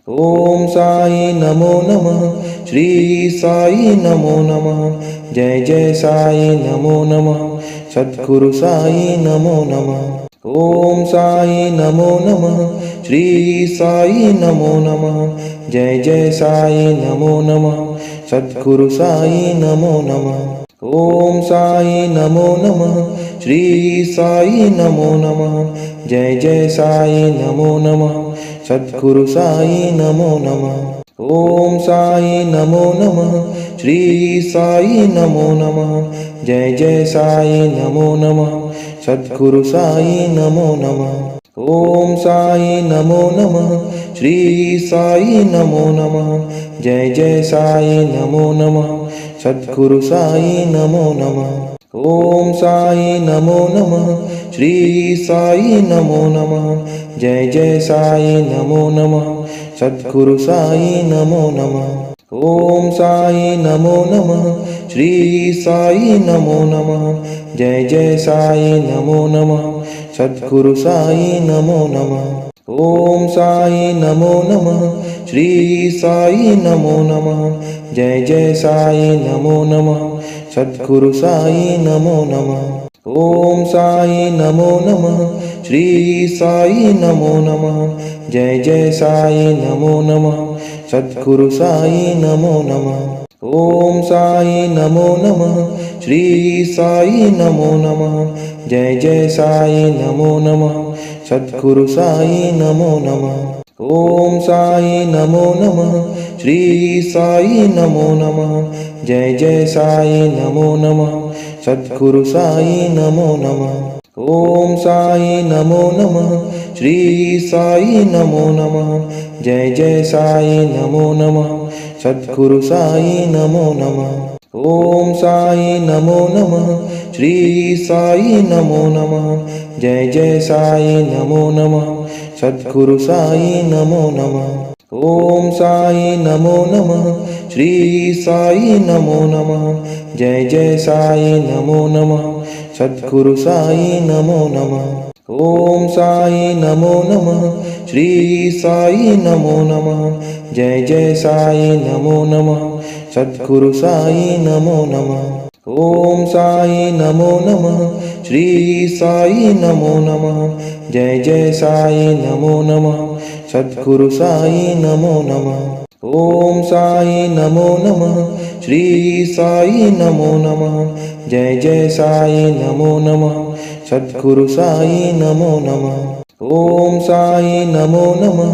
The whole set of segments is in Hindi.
ओम साई नमो नमः। श्री साई नमो नमः। जय जय साई नमो नमः। सद्गुरु साई नमो नमः। ओम साई नमो नमः। श्री साई नमो नमः। जय जय साई नमो नमः। सद्गुरु साई नमो नमः। ओम साई नमो नमः। श्री साई नमो नमः। जय जय साई नमो नमः। सद्गुरु साई नमो नमः। ओम साई नमो नमः। श्री साई नमो नमः। जय जय साई नमो नमः। सद्गुरु साई नमो नमः। ओम साई नमो नमः। श्री साई नमो नमः। जय जय साई नमो नमः। सद्गुरु साई नमो नमः। ओम साई नमो नमः। श्री साई नमो नमः। जय जय साई नमो नमः। सद्गुरु साई नमो नमः। ओम साई नमो नमः। श्री साई नमो नमः। जय जय साई नमो नमः। सद्गुरु साई नमो नमः। ओम साई नमो नमः। श्री साई नमो नमः। जय जय साई नमो नमः। सद्गुरु साई नमो नमः। ओम साई नमो नमः। श्री साई नमो नमः। जय जय साई नमो नमः। सद्गुरु साई नमो नमः। ओम साई नमो नमः। श्री साई नमो नमः। जय जय साई नमो नमः। सद्गुरु साई नमो नमः। ओम साई नमो नमः। श्री साई नमो नमः। जय जय साई नमो नमः। सद्गुरु साई नमो नमः। ओम साई नमो नमः। श्री साई नमो नमः। जय जय साई नमो नमः। सद्गुरु साई नमो नमः। ओम साई नमो नमः। श्री साई नमो नमः। जय जय साई नमो नमः। सद्गुरु साई नमो नमः। ओम साई नमो नमः। श्री साई नमो नमः। जय जय साई नमो नमः। सद्गुरु साई नमो नमः। ओम साई नमो नमः। श्री साई नमो नमः। जय जय साई नमो नमः। सद्गुरु साई नमो नमः। ओम साई नमो नमः। श्री साई नमो नमः। जय जय साई नमो नमः। सद्गुरु साई नमो नमः। ओम साई नमो नमः। श्री साई नमो नमः। जय जय साई नमो नमः। सद्गुरु साई नमो नमः। ओम साई नमो नमः।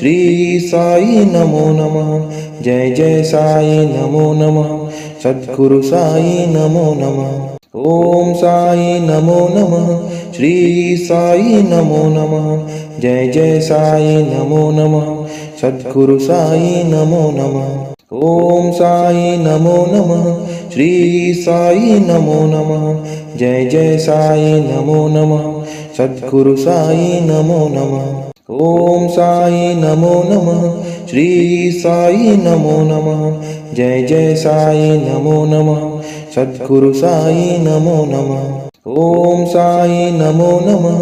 श्री साई नमो नमः। जय जय साई नमो नमः। सद्गुरु साई नमो नमः। ओम साई नमो नमः। श्री साई नमो नमः। जय जय साई नमो नमः। सद्गुरु साई नमो नमः। ओम साई नमो नमः। श्री साई नमो नमः। जय जय साई नमो नमः। सद्गुरु साई नमो नमः। ओम साई नमो नमः। श्री साई नमो नमः। जय जय साई नमो नमः। सद्गुरु साई नमो नमः। ओम साई नमो नमः।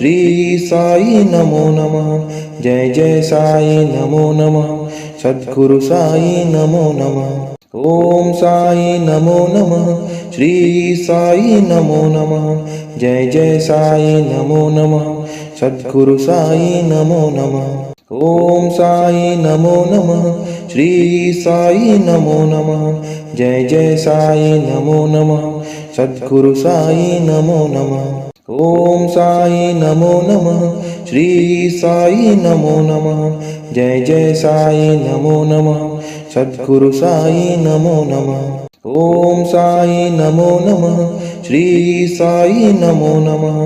श्री साई नमो नमः। जय जय साई नमो नमः। सद्गुरु साई नमो नमः। ओम साई नमो नमः। श्री साई नमो नमः। जय जय साई नमो नमः। सद्गुरु साई नमो नमः। ओम साई नमो नमः। श्री साई नमो नमः। जय जय साई नमो नमः। सद्गुरु साई नमो नमः। ओम साई नमो नमः। श्री साई नमो नमः। जय जय साई नमो नमः। सद्गुरु साई नमो नमः। ओम साई नमो नमः। श्री साई नमो नमः।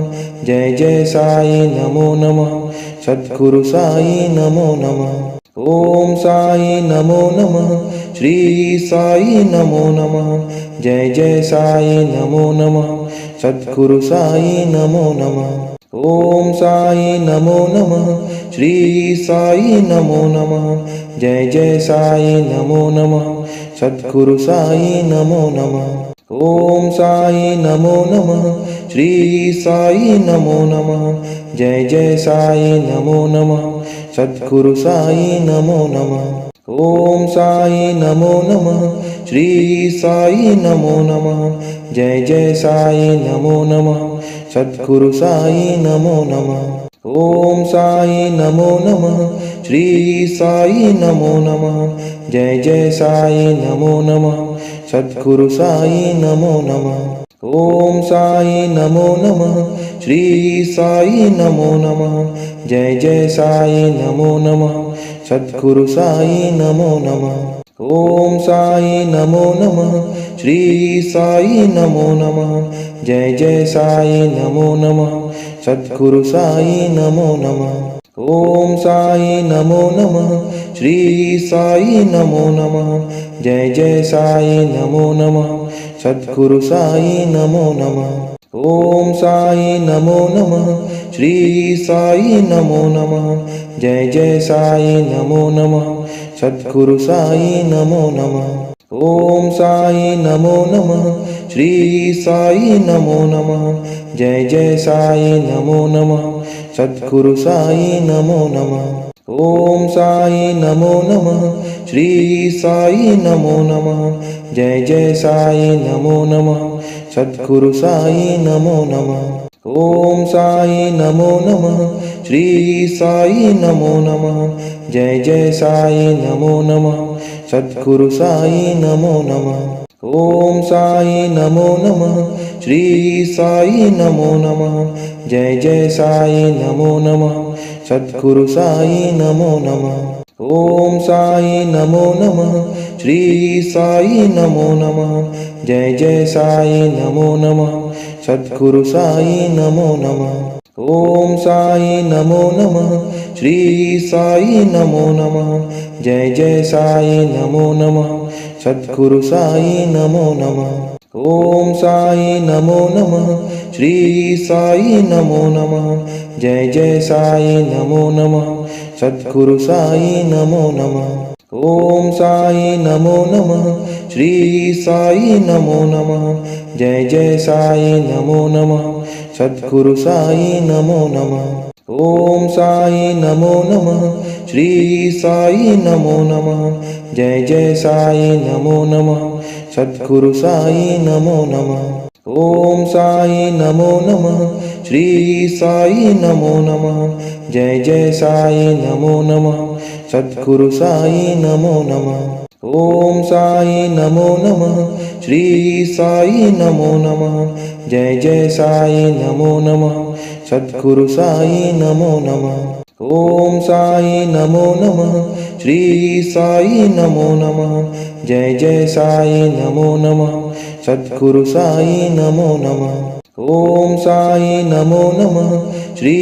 जय जय साई नमो नमः। सद्गुरु साई नमो नमः। ओम साई नमो नमः। श्री साई नमो नमः। जय जय साई नमो नमः। सद्गुरु साई नमो नमः। ओम साई नमो नमः। श्री साई नमो नमः। जय जय साई नमो नमः। सद्गुरु साई नमो नमः। ओम साई नमो नमः। श्री साई नमो नमः। जय जय साई नमो नमः। सद्गुरु साई नमो नमः। ओम साई नमो नमः। श्री साई नमो नमः। जय जय साई नमो नमः। सद्गुरु साई नमो नमः। ओम साई नमो नमः। श्री साई नमो नमः। जय जय साई नमो नमः। सद्गुरु साई नमो नमः। ओम साई नमो नमः। श्री साई नमो नमः। जय जय साई नमो नमः। सद्गुरु साई नमो नमः। ओम साई नमो नमः। श्री साई नमो नमः। जय जय साई नमो नमः। सद्गुरु साई नमो नमः। ओम साई नमो नमः। श्री साई नमो नमः। जय जय साई नमो नमः। सद्गुरु साई नमो नमः। ओम साई नमो नमः। श्री साई नमो नमः। जय जय साई नमो नमः। सद्गुरु साई नमो नमः। ओम साई नमो नमः। श्री साई नमो नमः। जय जय साई नमो नमः। सद्गुरु साई नमो नमः। ओम साई नमो नमः। श्री साई नमो नमः। जय जय साई नमो नमः। सद्गुरु साई नमो नमः। ओम साई नमो नमः। श्री साई नमो नमः। जय जय साई नमो नमः। सद्गुरु साई नमो नमः। ओम साई नमो नमः। श्री साई नमो नमः। जय जय साई नमो नमः। सद्गुरु साई नमो नमः। ओम साई नमो नमः। श्री साई नमो नमः। जय जय साई नमो नमः। सद्गुरु साई नमो नमः। ओम साई नमो नमः। श्री साई नमो नमः। जय जय साई नमो नमः। सद्गुरु साई नमो नमः। ओम साई नमो नमः। श्री साई नमो नमः। जय जय साई नमो नमः। सद्गुरु साई नमो नमः। ओम साई नमो नमः। श्री साई नमो नमः। जय जय साई नमो नमः। सद्गुरु साई नमो नमः। ओम साई नमो नमः। श्री साई नमो नमः। जय जय साई नमो नमः। सद्गुरु साई नमो नमः। ओम साई नमो नमः। श्री साई नमो नमः। जय जय साई नमो नमः। सद्गुरु साई नमो नमः। ओम साई नमो नमः। श्री साई नमो नमः। जय जय साई नमो नमः। सद्गुरु साई नमो नमः। ओम साई नमो नमः। श्री साई नमो नमः। जय जय साई नमो नमः। सद्गुरु साई नमो नमः। ओम साई नमो नमः। श्री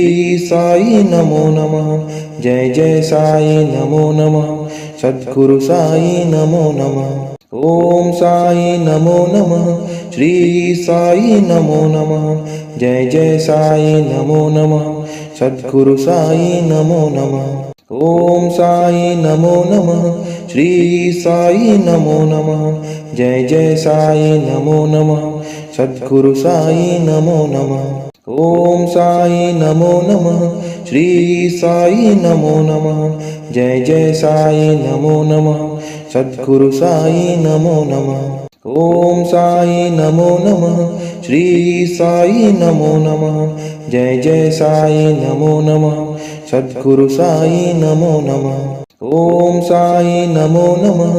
साई नमो नमः। जय जय साई नमो नमः। सद्गुरु साई नमो नमः। ओम साई नमो नमः। श्री साई नमो नमः। जय जय साई नमो नमः। सद्गुरु साई नमो नमः। ओम साई नमो नमः। श्री साई नमो नमः। जय जय साई नमो नमः। सद्गुरु साई नमो नमः। ओम साई नमो नमः। श्री साई नमो नमः। जय जय साई नमो नमः। सद्गुरु साई नमो नमः। ओम साई नमो नमः। श्री साई नमो नमः। जय जय साई नमो नमः। सद्गुरु साई नमो नमः। ओम साई नमो नमः।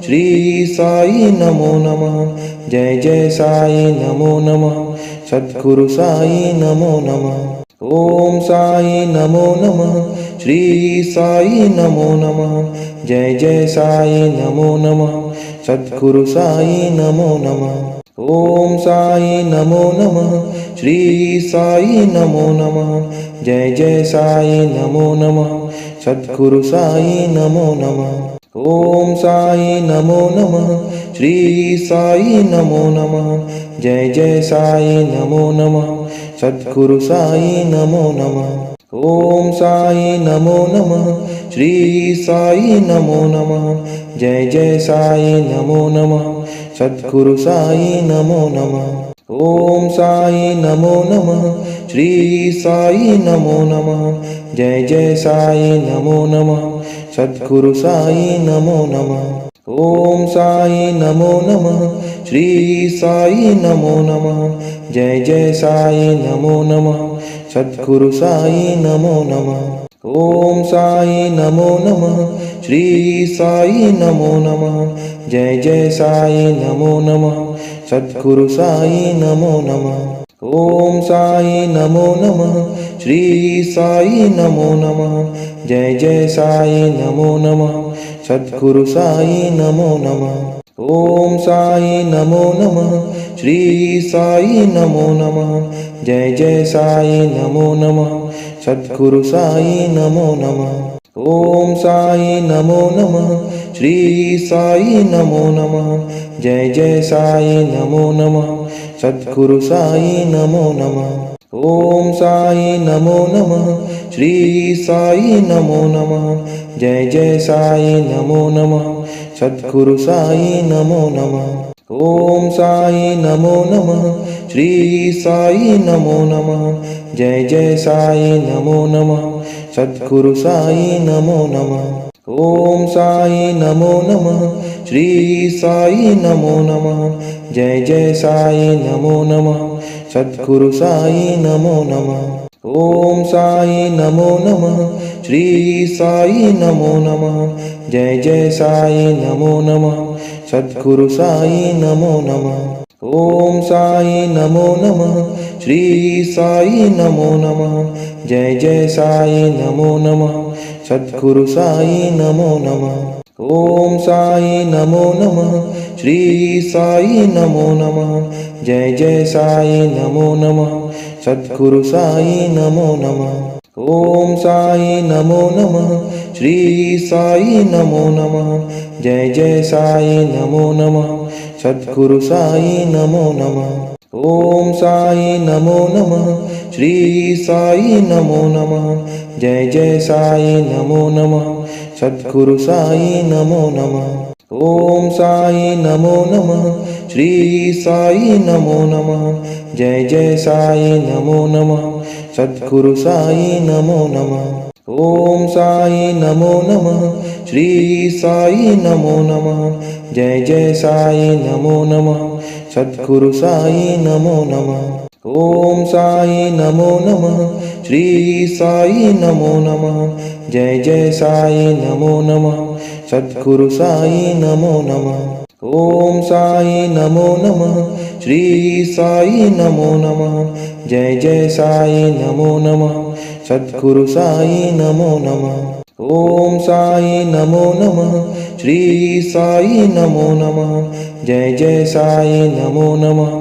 श्री साई नमो नमः। जय जय साई नमो नमः। सद्गुरु साई नमो नमः। ओम साई नमो नमः। श्री साई नमो नमः। जय जय साई नमो नमः। सद्गुरु साई नमो नमः। ओम साई नमो नमः। श्री साई नमो नमः। जय जय साई नमो नमः। सद्गुरु साई नमो नमः। ओम साई नमो नमः। श्री साई नमो नमः। जय जय साई नमो नमः। सद्गुरु साई नमो नमः। ओम साई नमो नमः। श्री साई नमो नमः। जय जय साई नमो नमः। सद्गुरु साई नमो नमः। ओम साई नमो नमः। श्री साई नमो नमः। जय जय साई नमो नमः। सद्गुरु साई नमो नमः। ओम साई नमो नमः। श्री साई नमो नमः। जय जय साई नमो नमः। सद्गुरु साई नमो नमः। ओम साई नमो नमः। श्री साई नमो नमः। जय जय साई नमो नमः। सद्गुरु साई नमो नमः। ओम साई नमो नमः। श्री साई नमो नमः। जय जय साई नमो नमः। सद्गुरु साई नमो नमः। ओम साई नमो नमः। श्री साई नमो नमः। जय जय साई नमो नमः। सद्गुरु साई नमो नमः। ओम साई नमो नमः। श्री साई नमो नमः। जय जय साई नमो नमः। सद्गुरु साई नमो नमः। ओम साई नमो नमः। श्री साई नमो नमः। जय जय साई नमो नमः। सद्गुरु साई नमो नमः। ओम साई नमो नमः। श्री साई नमो नमः। जय जय साई नमो नमः। सद्गुरु साई नमो नमः। ओम साई नमो नमः। श्री साई नमो नमः। जय जय साई नमो नमः। सद्गुरु साई नमो नमः। ओम साई नमो नमः। श्री साई नमो नमः। जय जय साई नमो नमः। सद्गुरु साई नमो नमः। ओम साई नमो नमः। श्री साई नमो नमः। जय जय साई नमो नमः। सद्गुरु साई नमो नमः। ओम साई नमो नमः। श्री साई नमो नमः। जय जय साई नमो नमः। सद्गुरु साई नमो नमः। ओम साई नमो नमः। श्री साई नमो नमः। जय जय साई नमो नमः। सद्गुरु साई नमो नमः। ओम साई नमो नमः। श्री साई नमो नमः। जय जय साई नमो नमः। सद्गुरु साई नमो नमः। ओम साई नमो नमः। श्री साई नमो नमः। जय जय साई नमो नमः। सद्गुरु साई नमो नमः। ओम साई नमो नमः। श्री साई नमो नमः। जय जय साई नमो नमः। सद्गुरु साई नमो नमः। ओम साई नमो नमः। श्री साई नमो नमः। जय जय साई नमो नमः। सद्गुरु साई नमो नमः। ओम साई नमो नमः। श्री साई नमो नमः। जय जय साई नमो नमः। सद्गुरु साई नमो नमः। ओम साई नमो नमः। श्री साई नमो नमः। जय जय साई नमो नमः।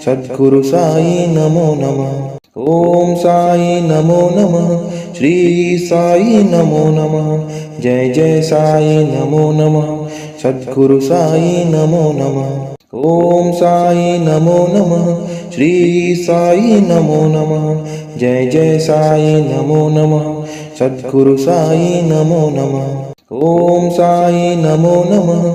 सद्गुरु साई नमो नमः। ओम साई नमो नमः। श्री साई नमो नमः। जय जय साई नमो नमः। सद्गुरु साई नमो नमः। ओम साई नमो नमः। श्री साई नमो नमः। जय जय साई नमो नमः। सद्गुरु साई नमो नमः। ओम साई नमो नमः।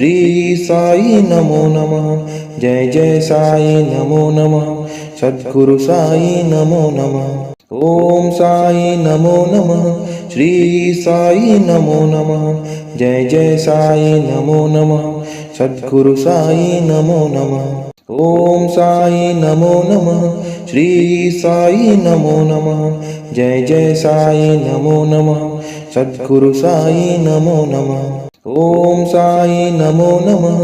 श्री साई नमो नमः। जय जय साई नमो नमः। सद्गुरु साई नमो नमः। ओम साई नमो नमः। श्री साई नमो नमः। जय जय साई नमो नमः। सद्गुरु साई नमो नमः। ओम साई नमो नमः। श्री साई नमो नमः। जय जय साई नमो नमः। सद्गुरु साई नमो नमः। ओम साई नमो नमः।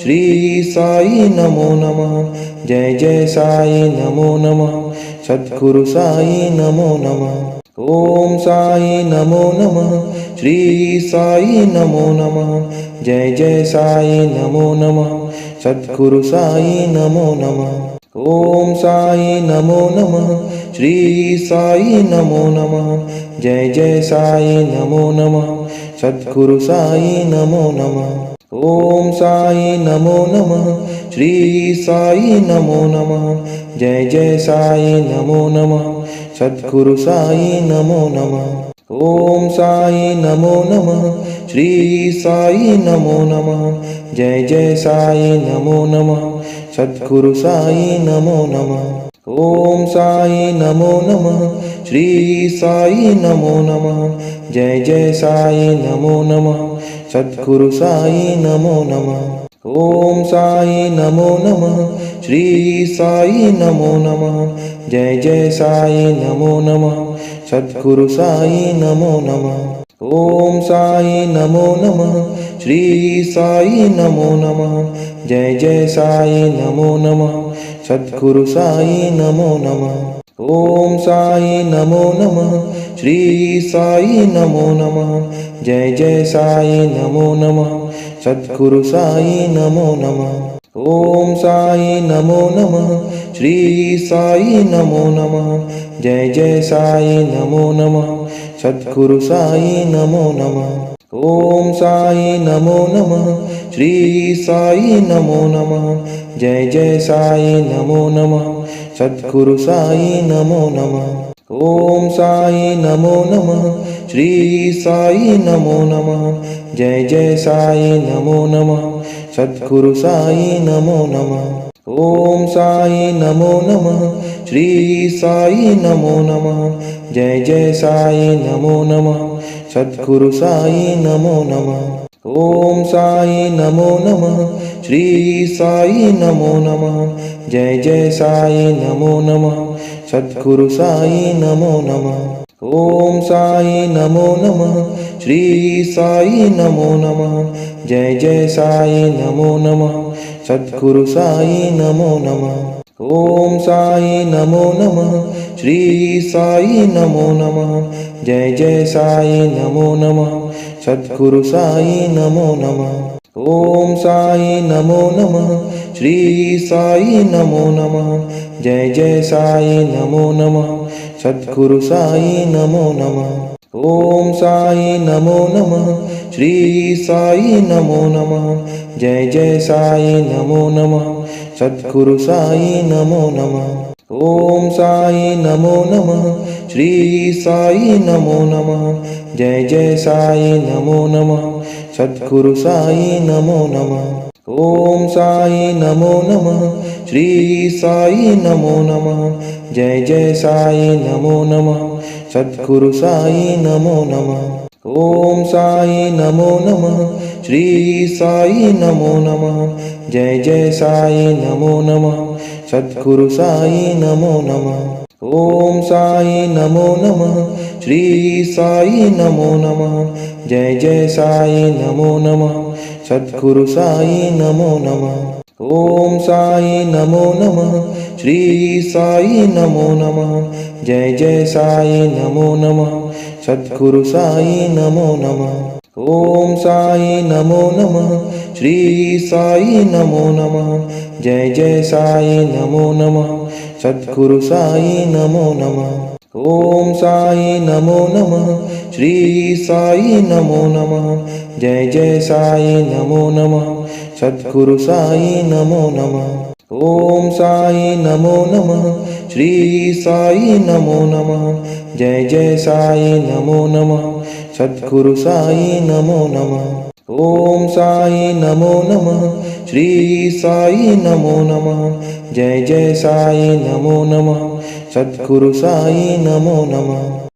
श्री साई नमो नमः। जय जय साई नमो नमः। सद्गुरु साई नमो नमः। ओम साई नमो नमः। श्री साई नमो नमः। जय जय साई नमो नमः। सद्गुरु साई नमो नमः। ओम साई नमो नमः। श्री साई नमो नमः। जय जय साई नमो नमः। सद्गुरु साई नमो नमः। ओम साई नमो नमः। श्री साई नमो नमः। जय जय साई नमो नमः। सद्गुरु साई नमो नमः। ओम साई नमो नमः। श्री साई नमो नमः। जय जय साई नमो नमः। सद्गुरु साई नमो नमः। ओम साई नमो नमः। श्री साई नमो नमः। जय जय साई नमो नमः। सद्गुरु साई नमो नमः। ओम साई नमो नमः। श्री साई नमो नमः। जय जय साई नमो नमः। सद्गुरु साई नमो नमः। ओम साई नमो नमः। श्री साई नमो नमः। जय जय साई नमो नमः। सद्गुरु साई नमो नमः। ओम साई नमो नमः। श्री साई नमो नमः। जय जय साई नमो नमः। सद्गुरु साई नमो नमः। ओम साई नमो नमः। श्री साई नमो नमः। जय जय साई नमो नमः। सद्गुरु साई नमो नमः। ओम साई नमो नमः। श्री साई नमो नमः। जय जय साई नमो नमः। सद्गुरु साई नमो नमः। ओम साई नमो नमः। श्री साई नमो नमः। जय जय साई नमो नमः। सद्गुरु साई नमो नमः। ओम साई नमो नमः। श्री साई नमो नमः। जय जय साई नमो नमः। सद्गुरु साई नमो नमः। ओम साई नमो नमः। श्री साई नमो नमः। जय जय साई नमो नमः। सद्गुरु साई नमो नमः। ओम साई नमो नमः। श्री साई नमो नमः। जय जय साई नमो नमः। सद्गुरु साई नमो नमः। ओम साई नमो नमः। श्री साई नमो नमः। जय जय साई नमो नमः। सद्गुरु साई नमो नमः। ओम साई नमो नमः। श्री साई नमो नमः। जय जय साई नमो नमः। सद्गुरु साई नमो नमः। ओम साई नमो नमः। श्री साई नमो नमः। जय जय साई नमो नमः। सद्गुरु साई नमो नमः। ओम साई नमो नमः। श्री साई नमो नमः। जय जय साई नमो नमः। सद्गुरु साई नमो नमः। ओम साई नमो नमः। श्री साई नमो नमः। जय जय साई नमो नमः। सद्गुरु साई नमो नमः। ओम साई नमो नमः। श्री साई नमो नमः। जय जय साई नमो नमः। सद्गुरु साई नमो नमः। ओम साई नमो नमः। श्री साई नमो नमः। जय जय साई नमो नमः। सद्गुरु साई नमो नमः। ओम साई नमो नमः। श्री साई नमो नमः। जय जय साई नमो नमः। सद्गुरु साई नमो नमः। ओम साई नमो नमः। श्री साई नमो नमः। जय जय साई नमो नमः। सद्गुरु साई नमो नमः। ओम साई नमो नमः। श्री साई नमो नमः। जय जय साई नमो नमः। सद्गुरु साई नमो नमः। ओम साई नमो नमः। श्री साई नमो नमः। जय जय साई नमो नमः। सद्गुरु साई नमो नमः। ओम साई नमो नमः। श्री साई नमो नमः। जय जय साई नमो नमः। सद्गुरु साई नमो नमः।